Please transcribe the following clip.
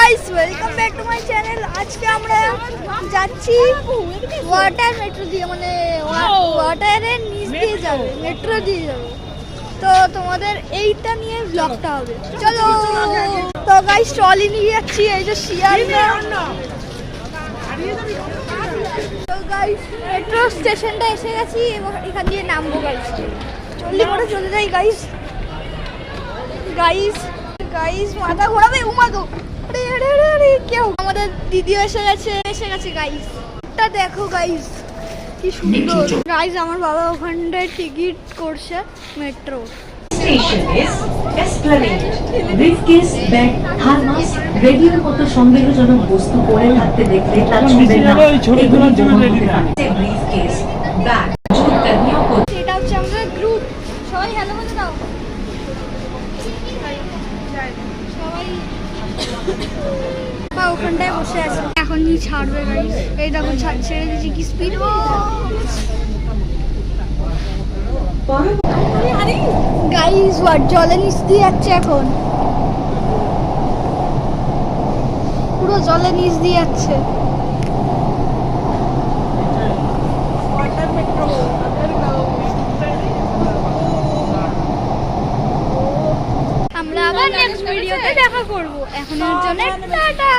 Guys, welcome back to my channel. আজকে আমরা যাচ্ছি ওয়াটার মেট্রো দিয়ে, মানে ওয়াটারের নিচ দিয়ে যাবে, মেট্রো দিয়ে যাবে। তো তোমাদের এইটা নিয়ে ব্লগটা হবে, চলো। তো গাইস ট্রলি নিয়ে যাচ্ছি, এই যে শিয়ালদা। তো গাইস মেট্রো স্টেশনটা এসে গেছি এবং এখান দিয়ে নামবো গাইস। জলদি করে চলে যাই গাইস। গাইস গাইস মাথা ঘোরাবে, উমাগো। আরে আরে আরে আরে কেউ আমাদের দিদি এসে গেছে গাইস। এটা দেখো গাইস কি সুন্দর। গাইস আমার বাবা ওখানটায় টিকিট করছে metro. Station is Esplanade. Briefcase, bag, thermos, রেডিওর মতো সন্দেহজনক বস্তু পড়ে থাকতে দেখলে তা ছুঁবে না। ব্রিফকেস, ব্যাগ, জুতোনিও করতে। এটা হচ্ছে আমাদের গ্রুপ। সবাই হ্যালো বলে দাও। সবাই ওখানটায় বসে আছে, এখন ছাড়বে গাইস। এই দেখো ছেড়ে দিয়েছি, কি স্পিড। গাইস জলের নিচ দিয়ে যাচ্ছে, এখন পুরো জলের নিচ দিয়ে যাচ্ছে। আমরা আবার নেক্সট ভিডিওতে দেখা করব। এখনের জন্য টাটা।